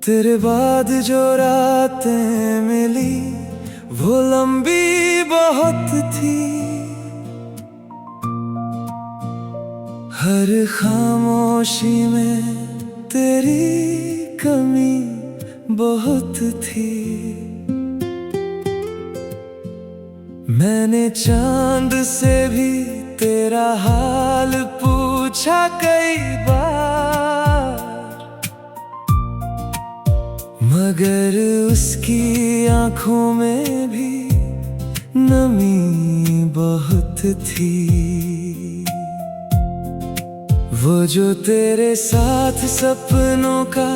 तेरे बाद जो रातें मिली वो लंबी बहुत थी। हर खामोशी में तेरी कमी बहुत थी। मैंने चांद से भी तेरा हाल पूछा कई बार, मगर उसकी आंखों में भी नमी बहुत थी। वो जो तेरे साथ सपनों का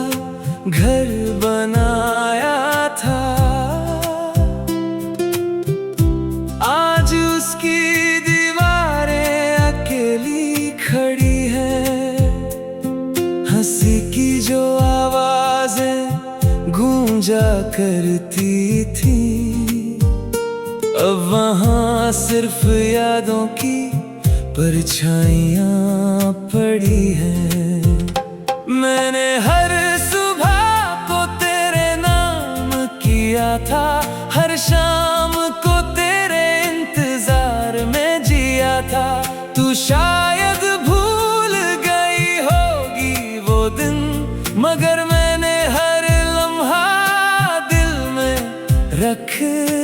घर बनाया था, आज उसकी दीवारें अकेली खड़ी हैं। हंसी की जो आवाजें गूंजा करती थी, अब वहाँ सिर्फ यादों की परछाइयाँ पड़ी हैं। मैंने हर सुबह को तेरे नाम किया था, हर शाम को तेरे इंतजार में जिया था। तू शायद भूल गई होगी वो दिन, मगर मैंने हर लम्हा दिल में रख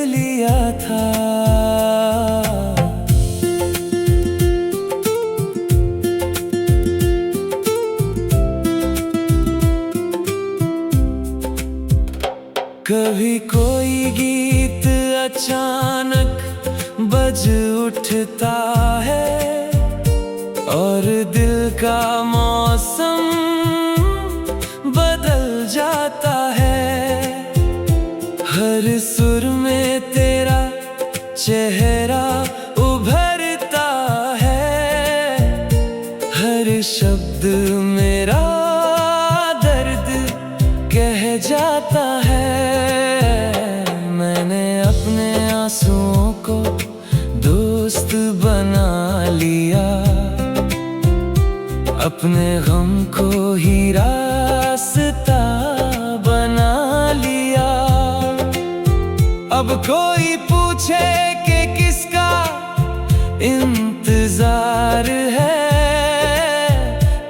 लिया था। कभी कोई गीत अचानक बज उठता है और दिल का मौसम बदल जाता है। हर सुर में तेरा चेहरा उभरता है, हर शब्द मेरा दर्द कह जाता है। मैंने अपने आंसुओं को दोस्त बना लिया, अपने गम को ही रास्ता बना लिया। अब कोई पूछे कि किसका इंतजार है,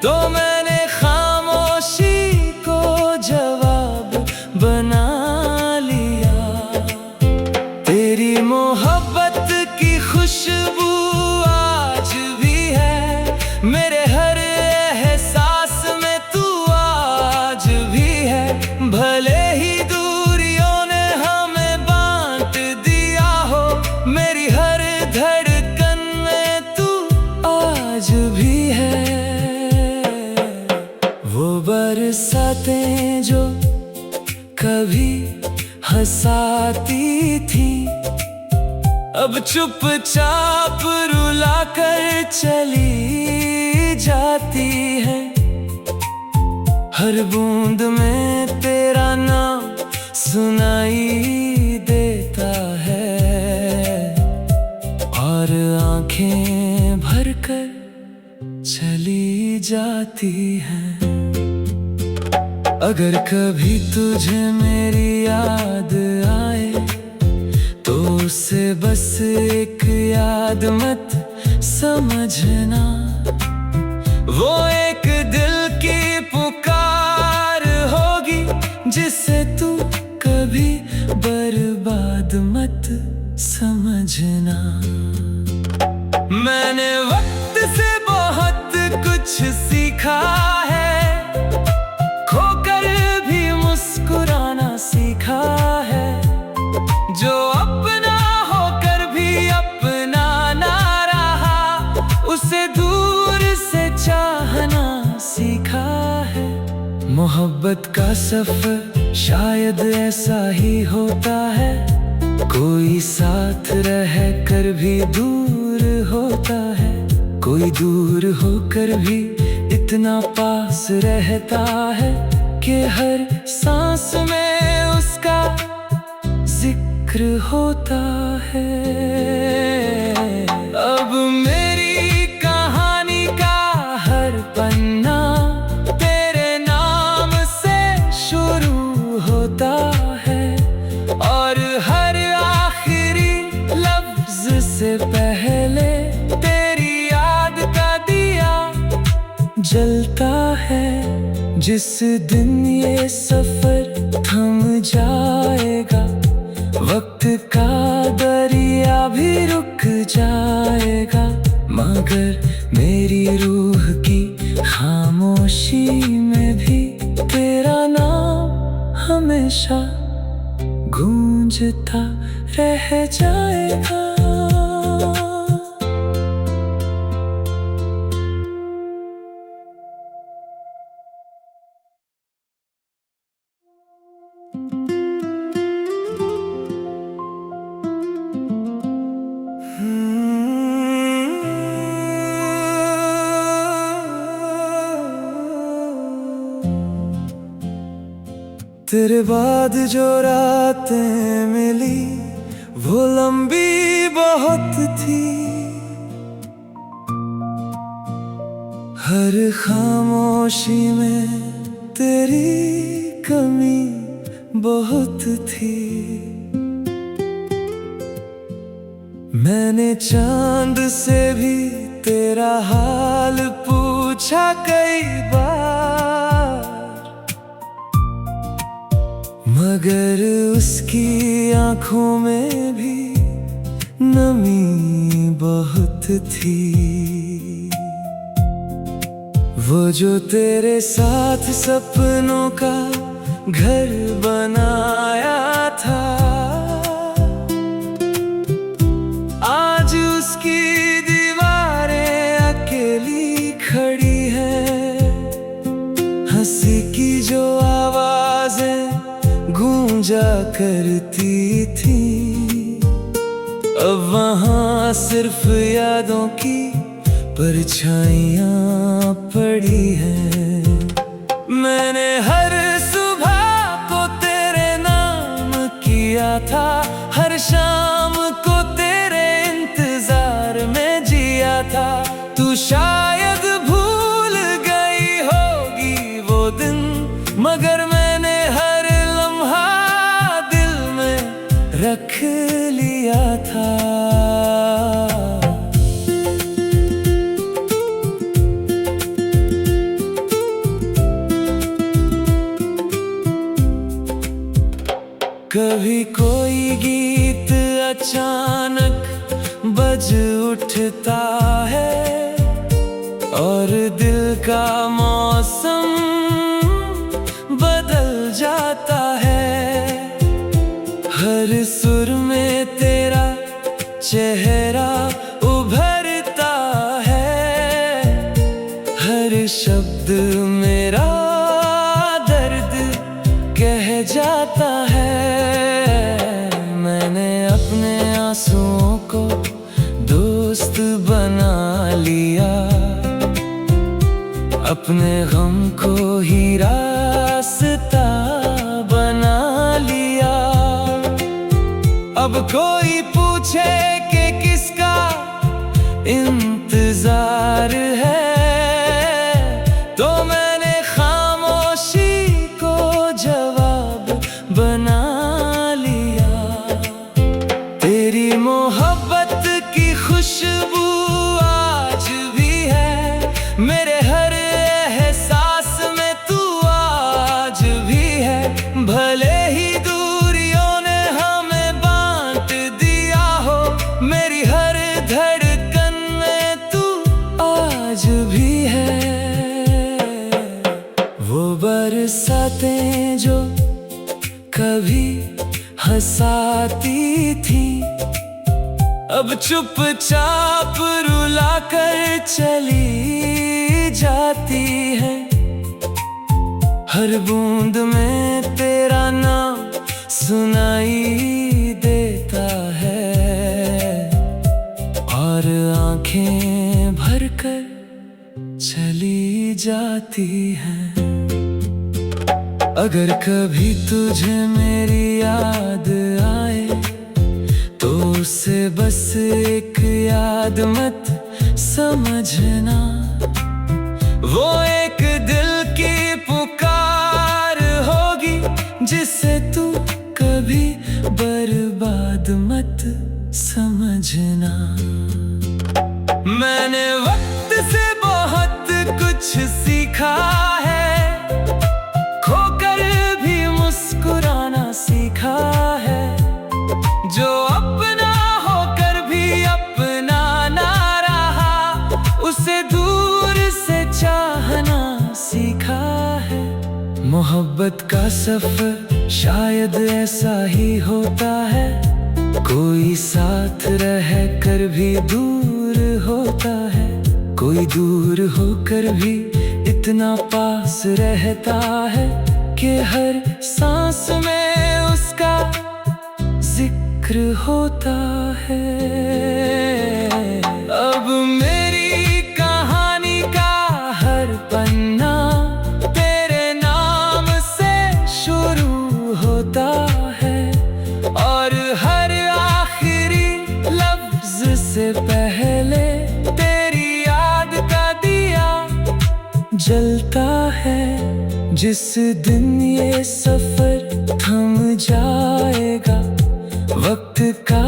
तो मैंने खामोशी को जवाब बना लिया। तेरी मोहब्बत की खुशबू आज भी है मेरे हर एहसास में, तू आज भी है। भले ही दूरियों ने हमें बांट दिया हो, मेरी हर धड़कन में तू आज भी है। वो बरसातें जो कभी हंसाती थी, अब चुपचाप रुला कर चली जाती है। हर बूंद में तेरा नाम सुनाई देता है और आंखें भरकर चली जाती हैं। अगर कभी तुझे मेरी याद आए तो उसे बस एक याद मत समझना, वो एक दिल की पुकार होगी जिसे तू कभी बर्बाद मत समझना। मैंने वक्त से बहुत कुछ सीखा है, खोकर भी मुस्कुराना सीखा है। जो अपना होकर भी अपना ना रहा, उसे दूर से चाहना सीखा है। मोहब्बत का सफर शायद ऐसा ही होता है, कोई साथ रह कर भी दूर होता है, कोई दूर होकर भी इतना पास रहता है कि हर सांस में उसका जिक्र होता है। अब मेरी कहानी का हर पन्ना तेरे नाम से शुरू जिस दिन ये सफर थम जाएगा, वक्त का दरिया भी रुक जाएगा, मगर मेरी रूह की खामोशी में भी तेरा नाम हमेशा गूंजता रह जाएगा। तेरे बाद जो रातें मिली वो लंबी बहुत थी, हर खामोशी में तेरी कमी बहुत थी। मैंने चांद से भी तेरा हाल पूछा कई बार, मगर उसकी आंखों में भी नमी बहुत थी। वो जो तेरे साथ सपनों का घर बनाया था, आज उसकी दीवारें अकेली खड़ी हैं। हंसी की जो आवाजें गूंजा करती थी, अब वहाँ सिर्फ यादों की परछाइयाँ पड़ी हैं। मैंने हर सुबह को तेरे नाम किया था, हर शाम को तेरे इंतजार में जिया था। तू शायद भूल गई होगी वो दिन, मगर मैंने हर लम्हा दिल में रख लिया था। कभी कोई गीत अचानक बज उठता है और दिल का मौसम बदल जाता है। हर सुर में तेरा चेहरा उभरता है, हर शब्द मेरा दर्द कह जाता है। मैंने अपने आंसुओं को दोस्त बना लिया, अपने गम को ही रास्ता बना लिया। अब कोई पूछे कि किसका इंतजार है, तो मैंने खामोशी को जवाब बना लिया। तेरी मोहब्बत की खुशबू आज भी है मेरे हर एहसास में, तू आज भी है। भले ही दूरियों ने हमें बांट दिया हो, मेरी हर धड़कन में तू आज भी है। वो बरसातें जो कभी हंसाती थी, अब चुपचाप रुला कर चली जाती है। हर बूंद में तेरा नाम सुनाई देता है और आंखें भरकर चली जाती हैं। अगर कभी तुझे मेरी याद आए तो उसे बस एक याद मत समझना, वो एक दिल की पुकार होगी जिसे तू कभी बर्बाद मत समझना। मैंने वक्त से बहुत कुछ सीखा है, मोहब्बत का सफर शायद ऐसा ही होता है, कोई साथ रह कर भी दूर होता है, कोई दूर होकर भी इतना पास रहता है कि हर सांस में उसका जिक्र होता है। अब मेरी कहानी का हर पन्ना तेरे नाम से शुरू होता है, और हर आखिरी लफ्ज से पहले तेरी याद का दिया जलता है। जिस दिन ये सफर थम जाएगा, वक्त का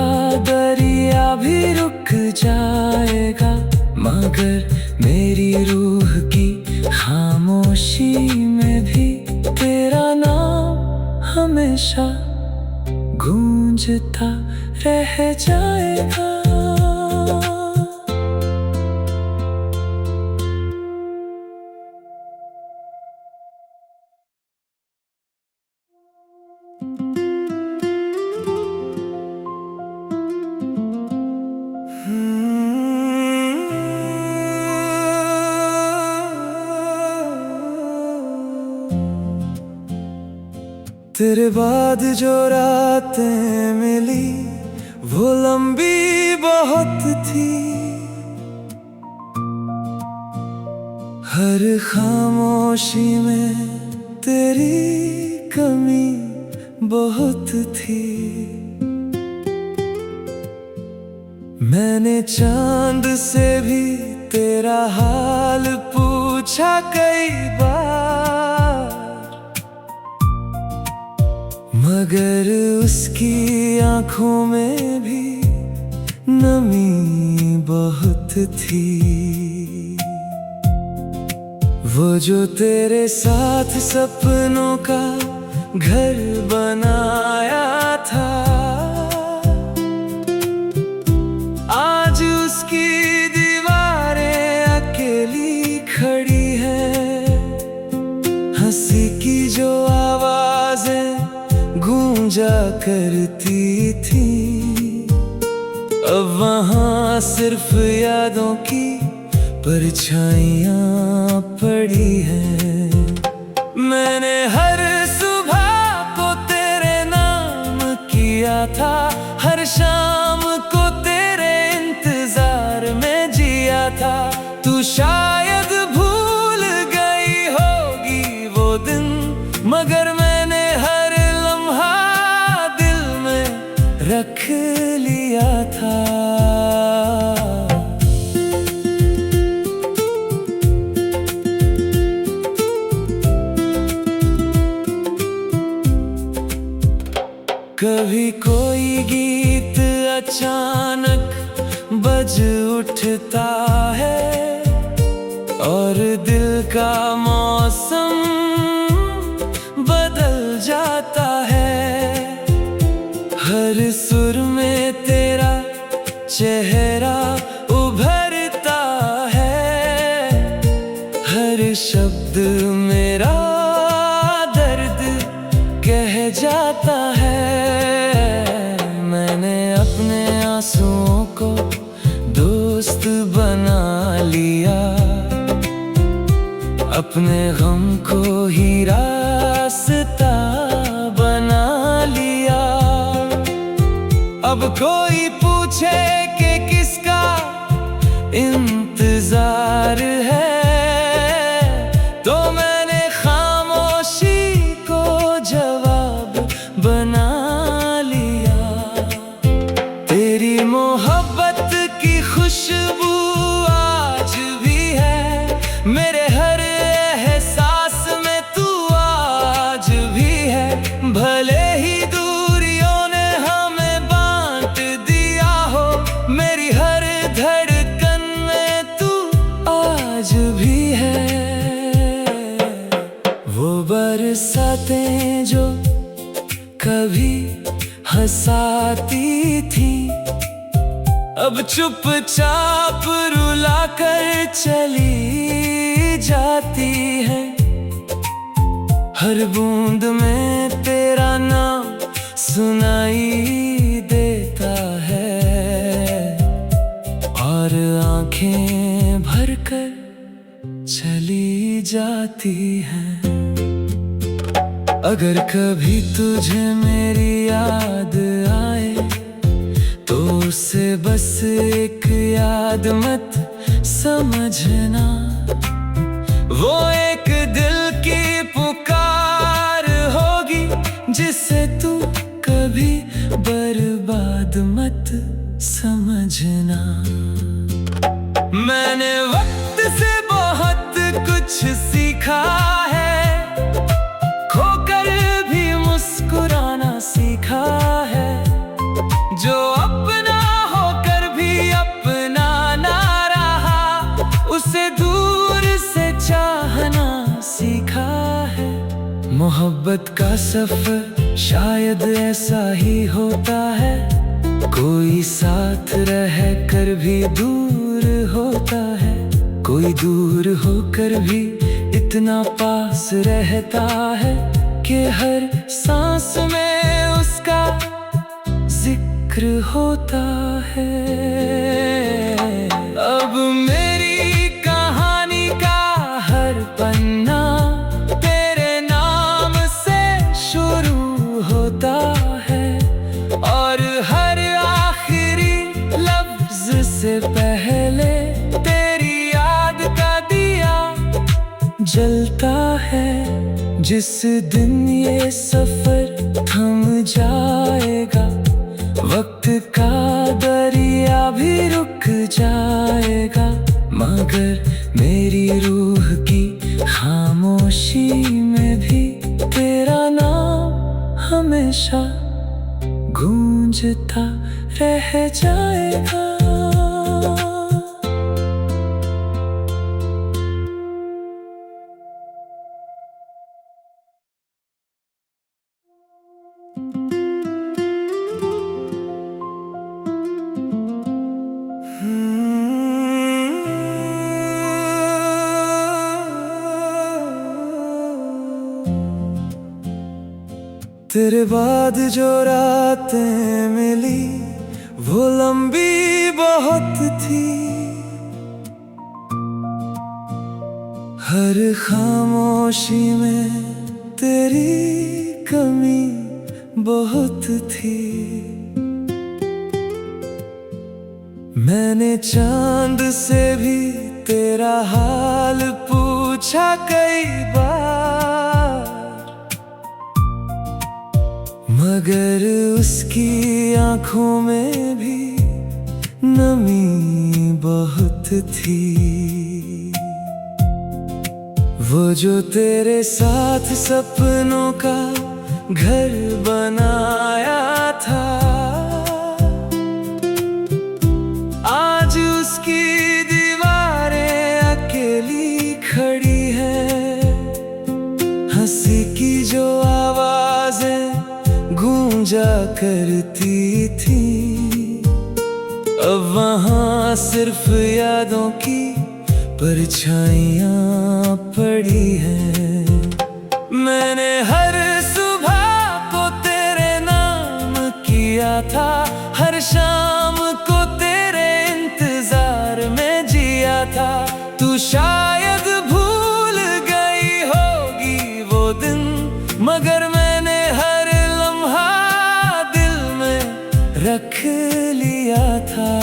दरिया भी रुक जाएगा, मगर मेरी रूह की खामोशी में भी तेरा नाम हमेशा गूंजता रह जाएगा। तेरे बाद जो रातें मिली वो लंबी बहुत थी, हर खामोशी में तेरी कमी बहुत थी। मैंने चांद से भी तेरा हाल पूछा कई बार, मगर उसकी आंखों में भी नमी बहुत थी। वो जो तेरे साथ सपनों का घर बनाया था, आज उसकी दीवारें अकेली खड़ी हैं। हंसी की जो आवाजें गूंजा करती थी, अब वहाँ सिर्फ यादों की परछाइयाँ पड़ी हैं। मैंने हर सुबह को तेरे नाम किया था, हर शाम को तेरे इंतजार में जिया था। तू शायद भूल गई होगी वो दिन, मगर मैंने हर लम्हा दिल में रख लिया था। कभी कोई गीत अचानक बज उठता है, और दिल का मौसम बदल जाता है। हर सुर में तेरा चेहरा उभरता है, हर शब्द मेरा दर्द कह जाता है। मैंने अपने आंसुओं को दोस्त बना लिया, अपने गम को ही रास्ता बना लिया। अब कोई पूछे कि किसका इंतजार है, तो मैंने खामोशी को जवाब बना लिया। तेरी मोहब्बत की खुशबू आज भी है मेरे हर एहसास में, तू आज भी है। भले ही दूरियों ने हमें बांट दिया हो, मेरी हर धड़कन में तू आज भी है। वो बरसातें जो कभी हंसाती थी, अब चुपचाप रुला कर चली जाती है। हर बूंद में तेरा नाम सुनाई देता है और आंखें भरकर चली जाती हैं। अगर कभी तुझे मेरी याद आए तो उसे बस एक याद मत समझना, वो एक दिल की पुकार होगी जिसे तू कभी बर्बाद मत समझना। मैंने वक्त से बहुत कुछ सीखा है, खोकर भी मुस्कुराना सीखा है, जो अपना होकर भी अपना ना रहा उसे दूर से चाहना सीखा है। मोहब्बत का सफर शायद ऐसा ही होता है, कोई साथ रह कर भी दूर होता है, कोई दूर होकर भी इतना पास रहता है कि हर सांस में उसका जिक्र होता है। अब मेरी कहानी का हर पन्ना तेरे नाम से शुरू होता है और हर आखिरी लफ्ज से पहले तेरी याद का दिया जलता है। जिस दिन ये सफर थम जाएगा, वक्त का दरिया भी रुक जाएगा, मगर मेरी रूह की खामोशी में भी तेरा नाम हमेशा गूंजता रह जाएगा। तेरे बाद जो रातें मिली वो लंबी बहुत थी, हर खामोशी में तेरी कमी बहुत थी। मैंने चांद से भी तेरा हाल पूछा कई बार, मगर उसकी आंखों में भी नमी बहुत थी। वो जो तेरे साथ सपनों का घर बनाया था, आज उसकी दीवारें अकेली खड़ी हैं। हंसी की जो आवाजें गूंजा करती थी, अब वहाँ सिर्फ यादों की परछाइयाँ पड़ी हैं। मैंने हर सुबह को तेरे नाम किया था, हर शाम को तेरे इंतजार में जिया था। तू शायद भूल गई होगी वो दिन, मगर मैंने हर लम्हा दिल में रख लिया था।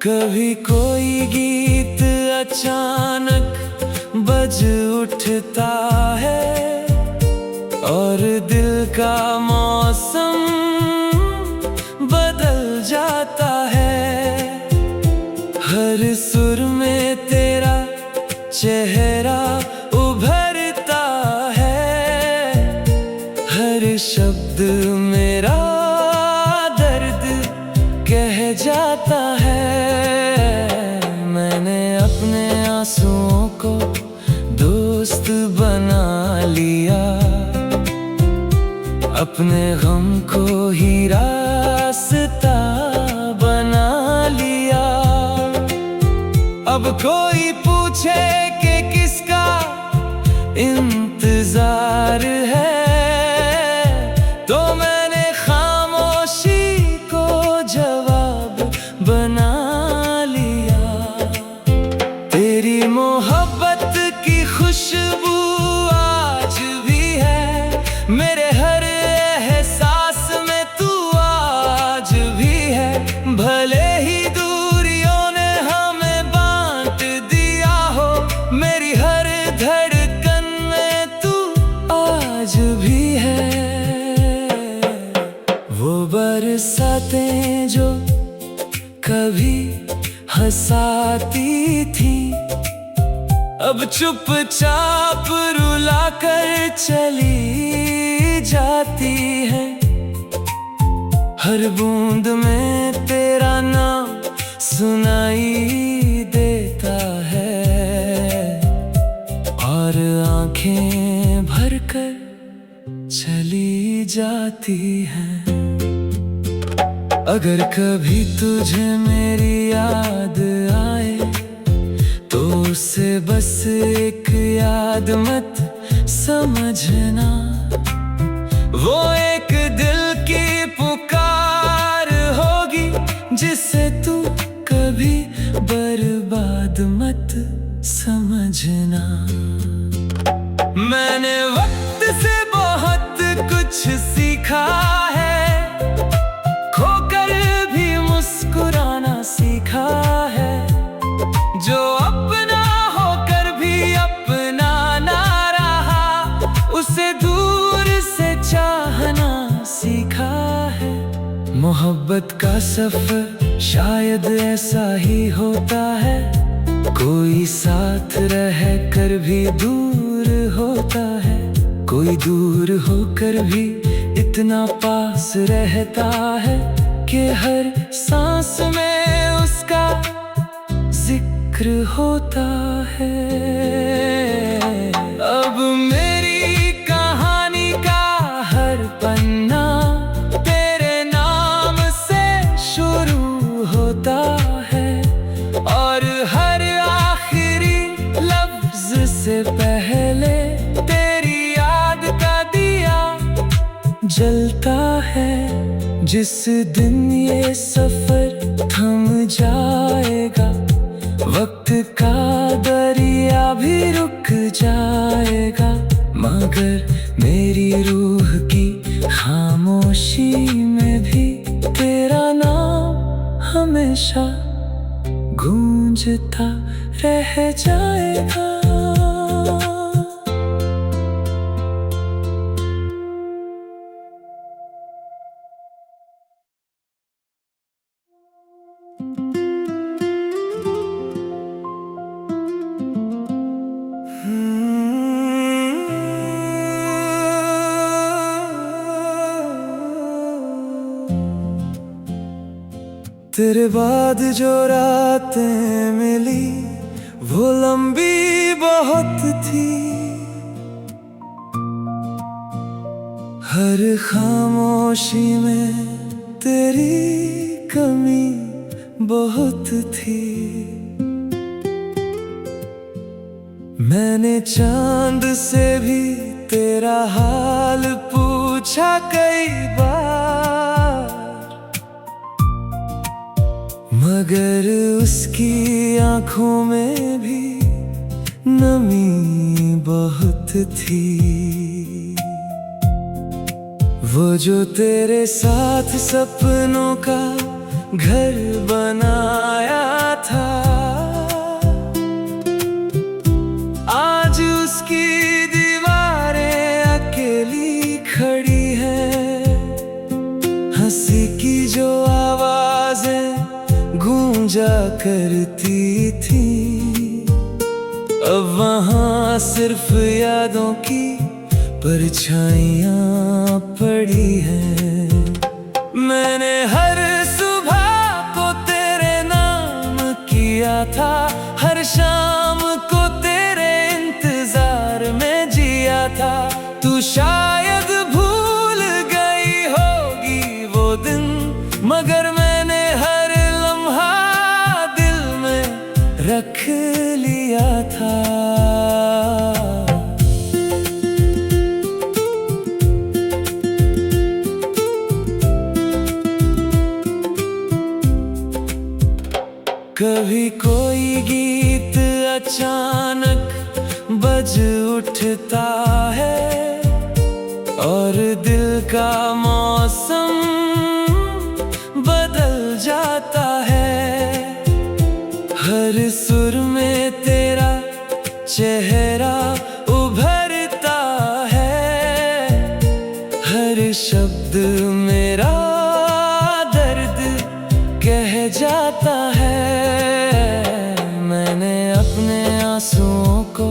कभी कोई गीत अचानक बज उठता है और दिल का मौसम बदल जाता है। हर सुर में तेरा चेहरा उभरता है, हर शब्द मेरा दर्द कह जाता है। मैंने अपने आंसुओं को दोस्त बना लिया, अपने गम को हीरा कोई पूछे कि किसका इंतजार है, तो मैंने खामोशी को जवाब बना लिया। तेरी मोहब्बत की खुशबू आज भी है मेरे हर एहसास में, तू आज भी है। भले ही दूरियों ने हमें बांट दिया हो, मेरी हर धड़कन में तू आज भी है। वो बरसातें जो कभी हंसाती थी, अब चुपचाप रुला कर चली जाती है। हर बूंद में तेरा नाम सुनाई देता है, और आंखें भरकर चली जाती हैं। अगर कभी तुझे मेरी याद आए, तो उसे बस एक याद मत समझना, वो एक दिल की पुकार होगी जिसे तू कभी बर्बाद मत समझना। मैंने वक्त से बहुत कुछ सीखा है, खोकर भी मुस्कुराना सीखा है। जो अपना होकर भी अपना ना रहा, उसे दूर से चाहना सीखा है। मोहब्बत का सफर शायद ऐसा ही होता है, कोई साथ रह कर भी दूर होता है, कोई दूर होकर भी इतना पास रहता है कि हर सांस में उसका जिक्र होता है। अब मेरी कहानी का हर पन्ना तेरे नाम से शुरू होता है, और हर आखिरी लफ्ज से पहले तेरी याद का दिया जलता है। जिस दिन ये सफर थम जाएगा, वक्त का दरिया भी रुक जाएगा, मगर मेरी रूह की खामोशी में भी तेरा नाम हमेशा गूंजता रह जाएगा। तेरे बाद जो रातें मिली वो लंबी बहुत थी, हर खामोशी में तेरी कमी बहुत थी। मैंने चांद से भी तेरा हाल पूछा कई बार, मगर उसकी आंखों में भी नमी बहुत थी। वो जो तेरे साथ सपनों का घर बनाया था, आज उसकी दीवारें अकेली खड़ी हैं। हंसी की जो आवाजें गूंजा करती थी, अब वहाँ सिर्फ यादों की परछाइयाँ पड़ी हैं। मैंने हर सुबह को तेरे नाम किया था, हर शाम को तेरे इंतजार में जिया था। तू शायद भूल गई होगी वो दिन, मगर मैंने हर लम्हा दिल में रख कभी कोई गीत अचानक बज उठता है और दिल का मौसम बदल जाता है। हर सुर में तेरा चेहरा उभरता है, हर शब्द मेरा दर्द कह जाता है। मैंने अपने आंसुओं को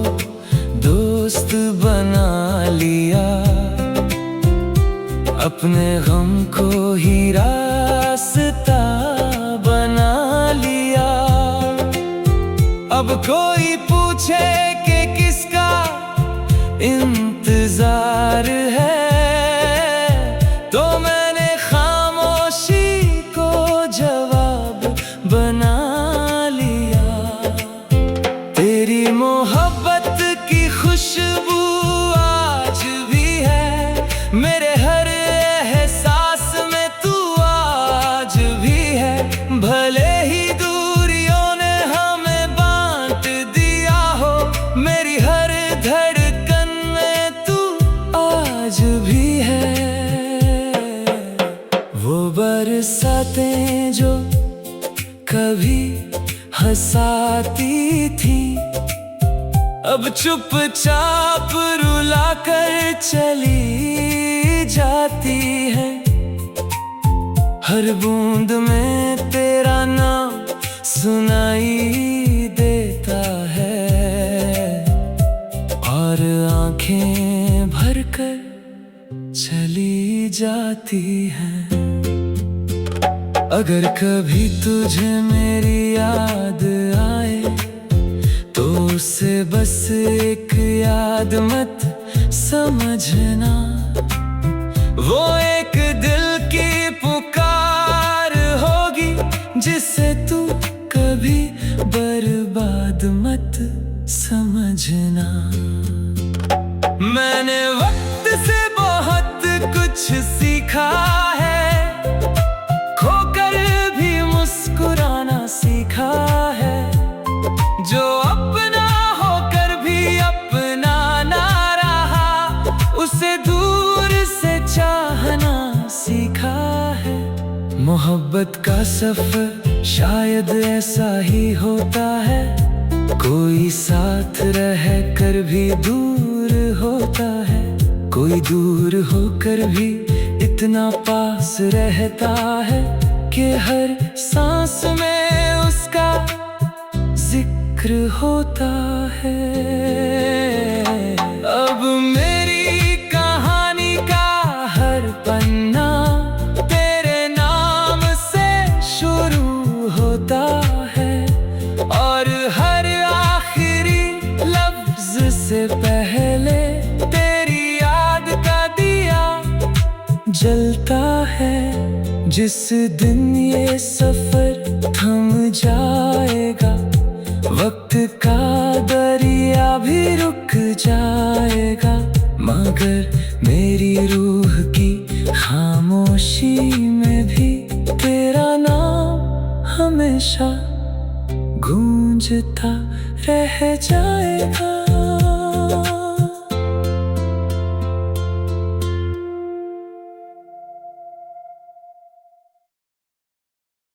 दोस्त बना लिया, अपने गम को ही रास्ता बना लिया। अब कोई पूछे कि किसका इंतजार है, तो मैंने खामोशी को जवाब बना लिया। तेरी मोहब्बत की खुशबू आज भी है मेरे हर एहसास में, तू आज भी है। भले ही दूरियों ने हमें बांट दिया हो, मेरी हर धड़कन में तू आज भी है। वो बरसातें जो कभी हंसाती थी, अब चुपचाप रुला कर चली जाती है। हर बूंद में तेरा नाम सुनाई देता है और आंखें भरकर चली जाती हैं। अगर कभी तुझे मेरी याद आए तो उसे बस एक याद मत समझना, वो एक दिल की पुकार होगी जिसे तू कभी बर्बाद मत समझना। मैंने वक्त से बहुत कुछ सीखा है, खोकर भी मुस्कुराना सीखा है। जो अपना होकर भी अपना ना रहा, उसे दूर से चाहना सीखा है। मोहब्बत का सफर शायद ऐसा ही होता है, कोई साथ रह कर भी दूर होता है, कोई दूर होकर भी इतना पास रहता है कि हर सांस में उसका जिक्र होता है। अब मेरी कहानी का हर पन्ना तेरे नाम से शुरू होता है और हर आखिरी लफ्ज से पहले तेरी याद का दिया जलता है। जिस दिन ये सफर थम जाएगा, वक्त का दरिया भी रुक जाएगा, मगर मेरी रूह की खामोशी में भी तेरा नाम हमेशा गूंजता रह जाएगा।